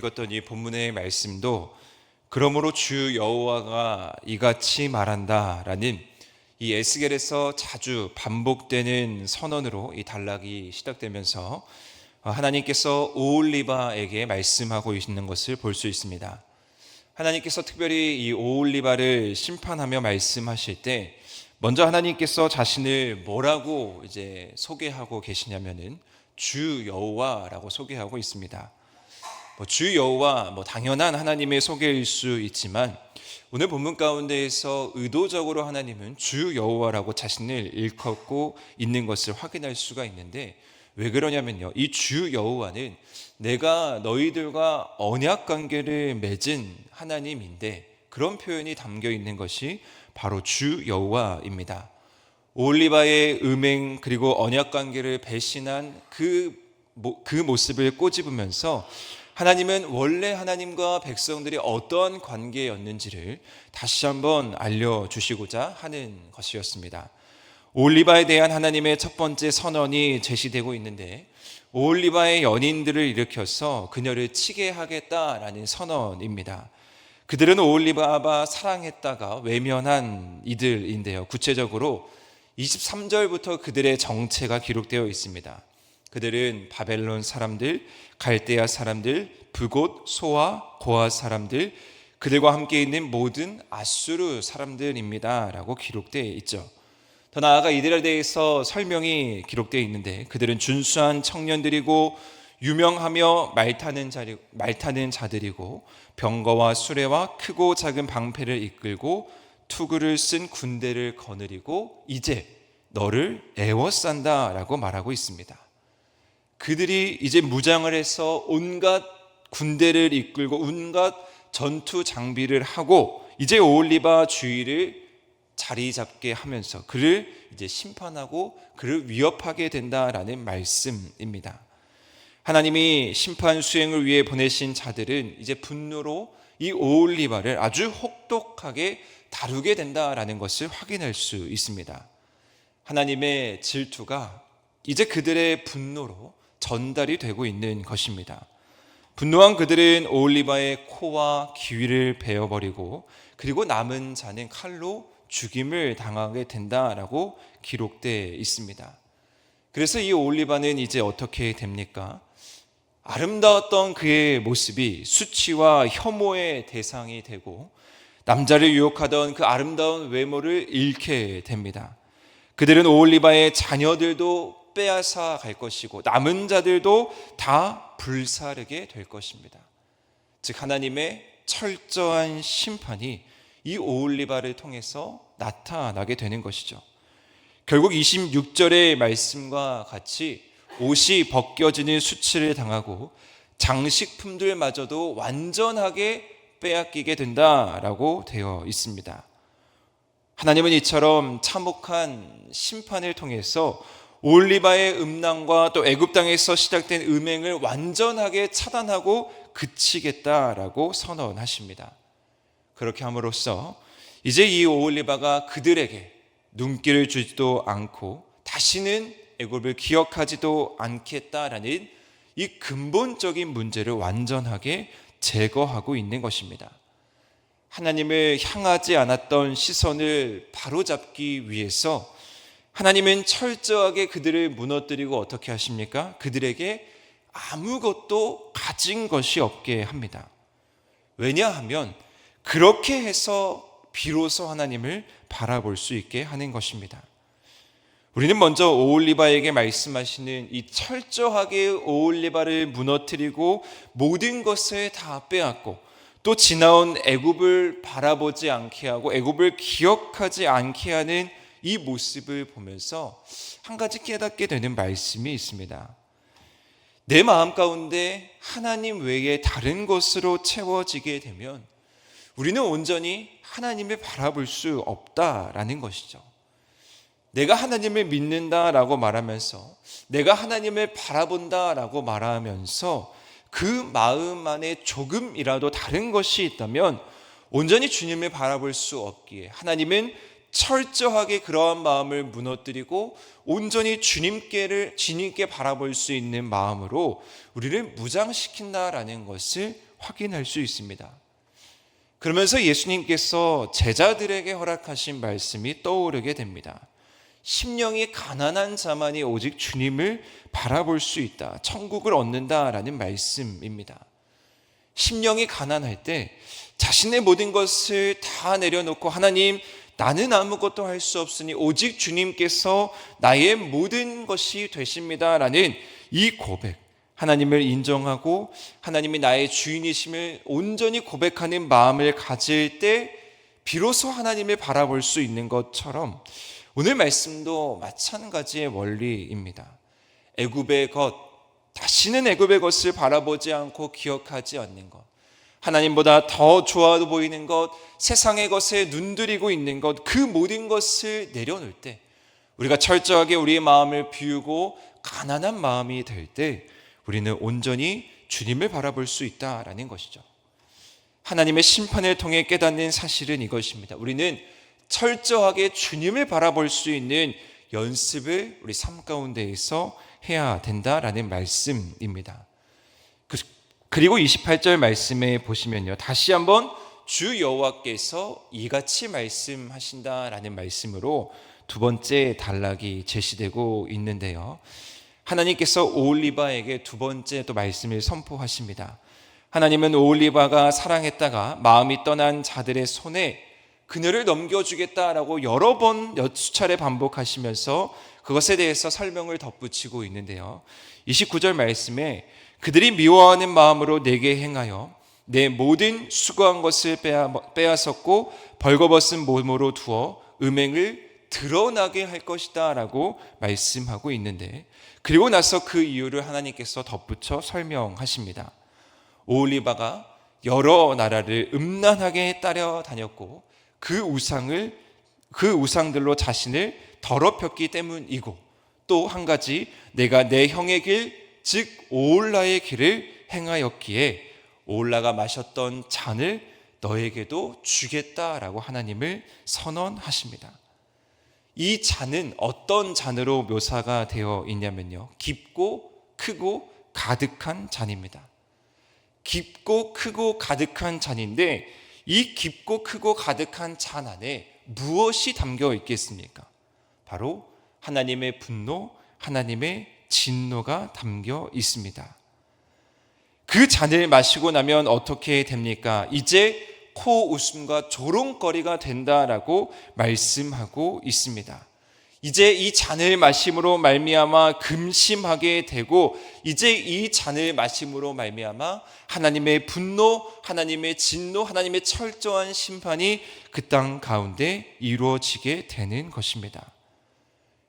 읽었던 이 본문의 말씀도 그러므로 주 여호와가 이같이 말한다라는 이 에스겔에서 자주 반복되는 선언으로 이 단락이 시작되면서 하나님께서 오홀리바에게 말씀하고 있는 것을 볼 수 있습니다. 하나님께서 특별히 이 오홀리바를 심판하며 말씀하실 때 먼저 하나님께서 자신을 뭐라고 이제 소개하고 계시냐면은 주 여호와라고 소개하고 있습니다. 주 여호와 당연한 하나님의 소개일 수 있지만 오늘 본문 가운데에서 의도적으로 하나님은 주 여호와라고 자신을 일컫고 있는 것을 확인할 수가 있는데 왜 그러냐면요, 이 주 여호와는 내가 너희들과 언약 관계를 맺은 하나님인데 그런 표현이 담겨 있는 것이 바로 주 여호와입니다. 오홀리바의 음행 그리고 언약 관계를 배신한 그 모습을 꼬집으면서 하나님은 원래 하나님과 백성들이 어떠한 관계였는지를 다시 한번 알려주시고자 하는 것이었습니다. 오홀리바에 대한 하나님의 첫 번째 선언이 제시되고 있는데 오홀리바의 연인들을 일으켜서 그녀를 치게 하겠다라는 선언입니다. 그들은 오홀리바가 사랑했다가 외면한 이들인데요, 구체적으로 23절부터 그들의 정체가 기록되어 있습니다. 그들은 바벨론 사람들, 갈대아 사람들, 브곳, 소아, 고아 사람들, 그들과 함께 있는 모든 아수르 사람들입니다 라고 기록되어 있죠. 더 나아가 이들에 대해서 설명이 기록되어 있는데 그들은 준수한 청년들이고 유명하며 말타는 자들이고 병거와 수레와 크고 작은 방패를 이끌고 투구를 쓴 군대를 거느리고 이제 너를 애워싼다 라고 말하고 있습니다. 그들이 이제 무장을 해서 온갖 군대를 이끌고 온갖 전투 장비를 하고 이제 오홀리바 주위를 자리 잡게 하면서 그를 이제 심판하고 그를 위협하게 된다라는 말씀입니다. 하나님이 심판 수행을 위해 보내신 자들은 이제 분노로 이 오홀리바를 아주 혹독하게 다루게 된다라는 것을 확인할 수 있습니다. 하나님의 질투가 이제 그들의 분노로 전달이 되고 있는 것입니다. 분노한 그들은 오홀리바의 코와 귀를 베어버리고 그리고 남은 자는 칼로 죽임을 당하게 된다라고 기록되어 있습니다. 그래서 이 오홀리바는 이제 어떻게 됩니까? 아름다웠던 그의 모습이 수치와 혐오의 대상이 되고 남자를 유혹하던 그 아름다운 외모를 잃게 됩니다. 그들은 오홀리바의 자녀들도 빼앗아 갈 것이고 남은 자들도 다 불사르게 될 것입니다. 즉 하나님의 철저한 심판이 이 오홀리바를 통해서 나타나게 되는 것이죠. 결국 26절의 말씀과 같이 옷이 벗겨지는 수치를 당하고 장식품들마저도 완전하게 빼앗기게 된다라고 되어 있습니다. 하나님은 이처럼 참혹한 심판을 통해서 오홀리바의 음란과 또 애굽 땅에서 시작된 음행을 완전하게 차단하고 그치겠다라고 선언하십니다. 그렇게 함으로써 이제 이 오홀리바가 그들에게 눈길을 주지도 않고 다시는 애굽을 기억하지도 않겠다라는 이 근본적인 문제를 완전하게 제거하고 있는 것입니다. 하나님을 향하지 않았던 시선을 바로잡기 위해서 하나님은 철저하게 그들을 무너뜨리고 어떻게 하십니까? 그들에게 아무것도 가진 것이 없게 합니다. 왜냐하면 그렇게 해서 비로소 하나님을 바라볼 수 있게 하는 것입니다. 우리는 먼저 오홀리바에게 말씀하시는 이 철저하게 오홀리바를 무너뜨리고 모든 것을 다 빼앗고 또 지나온 애굽을 바라보지 않게 하고 애굽을 기억하지 않게 하는 이 모습을 보면서 한 가지 깨닫게 되는 말씀이 있습니다. 내 마음 가운데 하나님 외에 다른 것으로 채워지게 되면 우리는 온전히 하나님을 바라볼 수 없다라는 것이죠. 내가 하나님을 믿는다라고 말하면서 내가 하나님을 바라본다라고 말하면서 그 마음 안에 조금이라도 다른 것이 있다면 온전히 주님을 바라볼 수 없기에 하나님은 철저하게 그러한 마음을 무너뜨리고 온전히 주님께 바라볼 수 있는 마음으로 우리를 무장시킨다라는 것을 확인할 수 있습니다. 그러면서 예수님께서 제자들에게 허락하신 말씀이 떠오르게 됩니다. 심령이 가난한 자만이 오직 주님을 바라볼 수 있다, 천국을 얻는다라는 말씀입니다. 심령이 가난할 때 자신의 모든 것을 다 내려놓고 하나님, 나는 아무것도 할 수 없으니 오직 주님께서 나의 모든 것이 되십니다라는 이 고백, 하나님을 인정하고 하나님이 나의 주인이심을 온전히 고백하는 마음을 가질 때 비로소 하나님을 바라볼 수 있는 것처럼 오늘 말씀도 마찬가지의 원리입니다. 애굽의 것, 다시는 애굽의 것을 바라보지 않고 기억하지 않는 것, 하나님보다 더 좋아 보이는 것, 세상의 것에 눈들이고 있는 것, 그 모든 것을 내려놓을 때 우리가 철저하게 우리의 마음을 비우고 가난한 마음이 될 때 우리는 온전히 주님을 바라볼 수 있다라는 것이죠. 하나님의 심판을 통해 깨닫는 사실은 이것입니다. 우리는 철저하게 주님을 바라볼 수 있는 연습을 우리 삶 가운데에서 해야 된다라는 말씀입니다. 그리고 28절 말씀에 보시면요, 다시 한번 주 여호와께서 이같이 말씀하신다라는 말씀으로 두 번째 단락이 제시되고 있는데요, 하나님께서 오홀리바에게 두 번째 또 말씀을 선포하십니다. 하나님은 오홀리바가 사랑했다가 마음이 떠난 자들의 손에 그녀를 넘겨주겠다라고 여러 수차례 반복하시면서 그것에 대해서 설명을 덧붙이고 있는데요, 29절 말씀에 그들이 미워하는 마음으로 내게 행하여 내 모든 수고한 것을 빼앗았고 벌거벗은 몸으로 두어 음행을 드러나게 할 것이다 라고 말씀하고 있는데, 그리고 나서 그 이유를 하나님께서 덧붙여 설명하십니다. 오홀리바가 여러 나라를 음란하게 따라다녔고 그 우상들로 자신을 더럽혔기 때문이고, 또 한 가지, 내가 내 형의 길, 즉 오홀라의 길을 행하였기에 오홀라가 마셨던 잔을 너에게도 주겠다라고 하나님을 선언하십니다. 이 잔은 어떤 잔으로 묘사가 되어 있냐면요, 깊고 크고 가득한 잔입니다. 깊고 크고 가득한 잔인데, 이 깊고 크고 가득한 잔 안에 무엇이 담겨 있겠습니까? 바로 하나님의 분노, 하나님의 진노가 담겨 있습니다. 그 잔을 마시고 나면 어떻게 됩니까? 이제 코 웃음과 조롱거리가 된다라고 말씀하고 있습니다. 이제 이 잔을 마심으로 말미암아 금심하게 되고, 이제 이 잔을 마심으로 말미암아 하나님의 분노, 하나님의 진노, 하나님의 철저한 심판이 그 땅 가운데 이루어지게 되는 것입니다.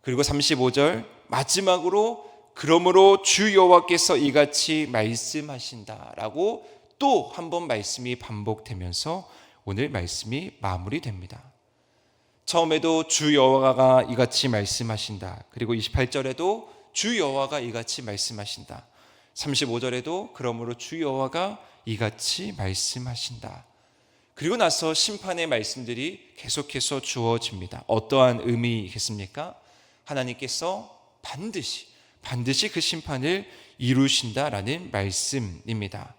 그리고 35절 마지막으로 그러므로 주 여호와께서 이같이 말씀하신다라고 또 한 번 말씀이 반복되면서 오늘 말씀이 마무리됩니다. 처음에도 주 여호와가 이같이 말씀하신다. 그리고 28절에도 주 여호와가 이같이 말씀하신다. 35절에도 그러므로 주 여호와가 이같이 말씀하신다. 그리고 나서 심판의 말씀들이 계속해서 주어집니다. 어떠한 의미겠습니까? 하나님께서 반드시 그 심판을 이루신다라는 말씀입니다.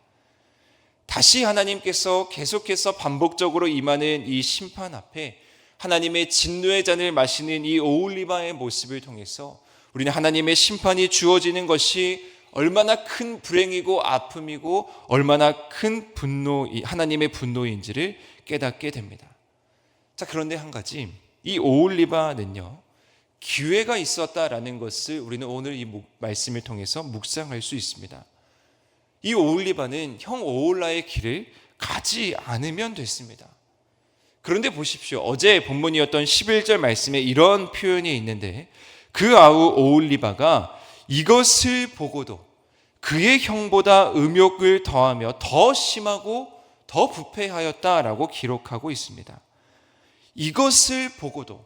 다시 하나님께서 계속해서 반복적으로 임하는 이 심판 앞에 하나님의 진노의 잔을 마시는 이 오홀리바의 모습을 통해서 우리는 하나님의 심판이 주어지는 것이 얼마나 큰 불행이고 아픔이고 얼마나 큰 하나님의 분노인지를 깨닫게 됩니다. 자, 그런데 한 가지, 이 오홀리바는요, 기회가 있었다라는 것을 우리는 오늘 이 말씀을 통해서 묵상할 수 있습니다. 이 오홀리바는 형 오홀라의 길을 가지 않으면 됐습니다. 그런데 보십시오. 어제 본문이었던 11절 말씀에 이런 표현이 있는데, 그 아우 오홀리바가 이것을 보고도 그의 형보다 음욕을 더하며 더 심하고 더 부패하였다라고 기록하고 있습니다. 이것을 보고도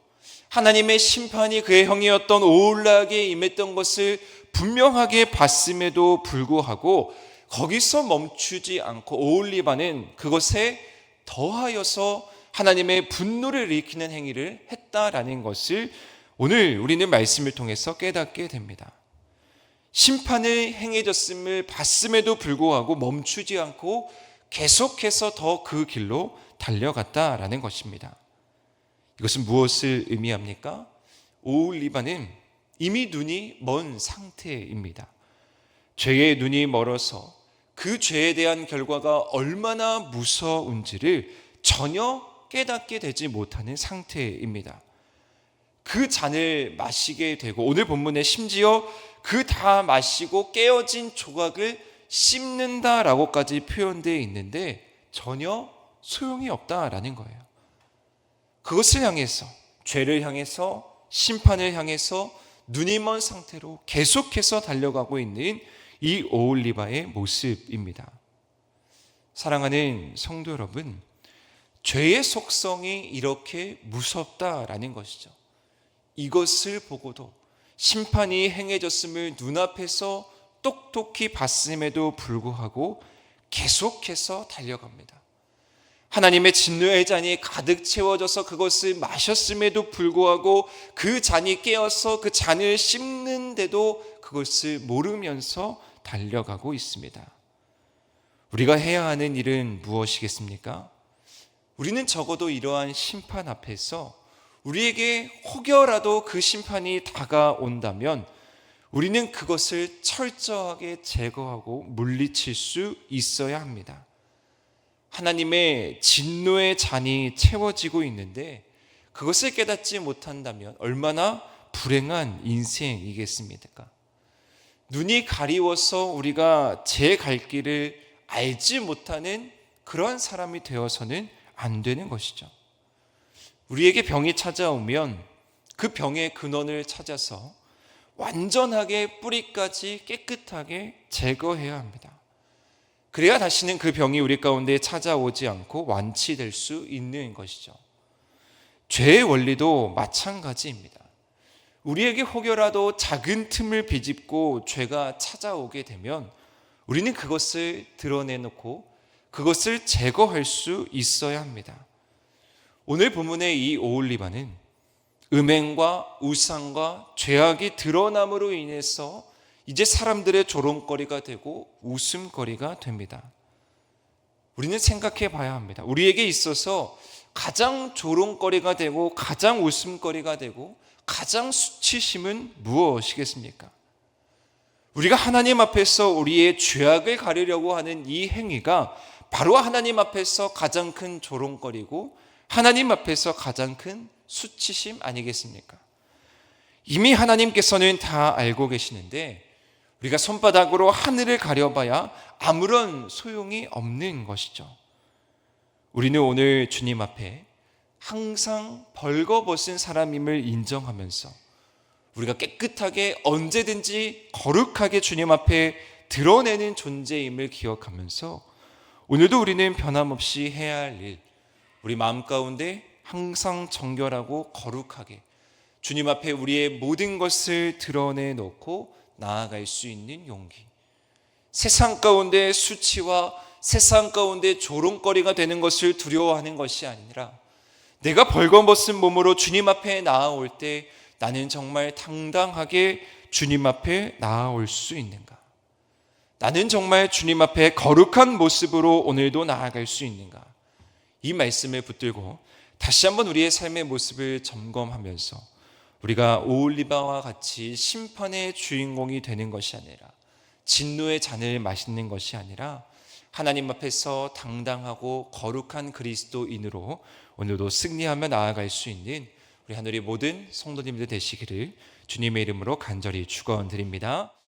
하나님의 심판이 그의 형이었던 오홀라에게 임했던 것을 분명하게 봤음에도 불구하고 거기서 멈추지 않고 오홀리바는 그것에 더하여서 하나님의 분노를 일으키는 행위를 했다라는 것을 오늘 우리는 말씀을 통해서 깨닫게 됩니다. 심판을 행해졌음을 봤음에도 불구하고 멈추지 않고 계속해서 더 그 길로 달려갔다라는 것입니다. 이것은 무엇을 의미합니까? 오홀리바는 이미 눈이 먼 상태입니다. 죄의 눈이 멀어서 그 죄에 대한 결과가 얼마나 무서운지를 전혀 깨닫게 되지 못하는 상태입니다. 그 잔을 마시게 되고, 오늘 본문에 심지어 그 다 마시고 깨어진 조각을 씹는다라고까지 표현되어 있는데 전혀 소용이 없다라는 거예요. 그것을 향해서, 죄를 향해서, 심판을 향해서 눈이 먼 상태로 계속해서 달려가고 있는 이 오홀리바의 모습입니다. 사랑하는 성도 여러분, 죄의 속성이 이렇게 무섭다라는 것이죠. 이것을 보고도 심판이 행해졌음을 눈앞에서 똑똑히 봤음에도 불구하고 계속해서 달려갑니다. 하나님의 진노의 잔이 가득 채워져서 그것을 마셨음에도 불구하고 그 잔이 깨어서 그 잔을 씹는데도 그것을 모르면서 달려가고 있습니다. 우리가 해야 하는 일은 무엇이겠습니까? 우리는 적어도 이러한 심판 앞에서 우리에게 혹여라도 그 심판이 다가온다면 우리는 그것을 철저하게 제거하고 물리칠 수 있어야 합니다. 하나님의 진노의 잔이 채워지고 있는데 그것을 깨닫지 못한다면 얼마나 불행한 인생이겠습니까? 눈이 가리워서 우리가 제 갈 길을 알지 못하는 그런 사람이 되어서는 안 되는 것이죠. 우리에게 병이 찾아오면 그 병의 근원을 찾아서 완전하게 뿌리까지 깨끗하게 제거해야 합니다. 그래야 다시는 그 병이 우리 가운데 찾아오지 않고 완치될 수 있는 것이죠. 죄의 원리도 마찬가지입니다. 우리에게 혹여라도 작은 틈을 비집고 죄가 찾아오게 되면 우리는 그것을 드러내놓고 그것을 제거할 수 있어야 합니다. 오늘 본문의 이 오홀리바는 음행과 우상과 죄악이 드러남으로 인해서 이제 사람들의 조롱거리가 되고 웃음거리가 됩니다. 우리는 생각해 봐야 합니다. 우리에게 있어서 가장 조롱거리가 되고 가장 웃음거리가 되고 가장 수치심은 무엇이겠습니까? 우리가 하나님 앞에서 우리의 죄악을 가리려고 하는 이 행위가 바로 하나님 앞에서 가장 큰 조롱거리고 하나님 앞에서 가장 큰 수치심 아니겠습니까? 이미 하나님께서는 다 알고 계시는데 우리가 손바닥으로 하늘을 가려봐야 아무런 소용이 없는 것이죠. 우리는 오늘 주님 앞에 항상 벌거벗은 사람임을 인정하면서 우리가 깨끗하게 언제든지 거룩하게 주님 앞에 드러내는 존재임을 기억하면서 오늘도 우리는 변함없이 해야 할 일, 우리 마음 가운데 항상 정결하고 거룩하게 주님 앞에 우리의 모든 것을 드러내놓고 나아갈 수 있는 용기, 세상 가운데 수치와 세상 가운데 조롱거리가 되는 것을 두려워하는 것이 아니라 내가 벌거벗은 몸으로 주님 앞에 나아올 때 나는 정말 당당하게 주님 앞에 나아올 수 있는가? 나는 정말 주님 앞에 거룩한 모습으로 오늘도 나아갈 수 있는가? 이 말씀을 붙들고 다시 한번 우리의 삶의 모습을 점검하면서 우리가 오홀리바와 같이 심판의 주인공이 되는 것이 아니라 진노의 잔을 마시는 것이 아니라 하나님 앞에서 당당하고 거룩한 그리스도인으로 오늘도 승리하며 나아갈 수 있는 우리 하늘의 모든 성도님들 되시기를 주님의 이름으로 간절히 축원드립니다.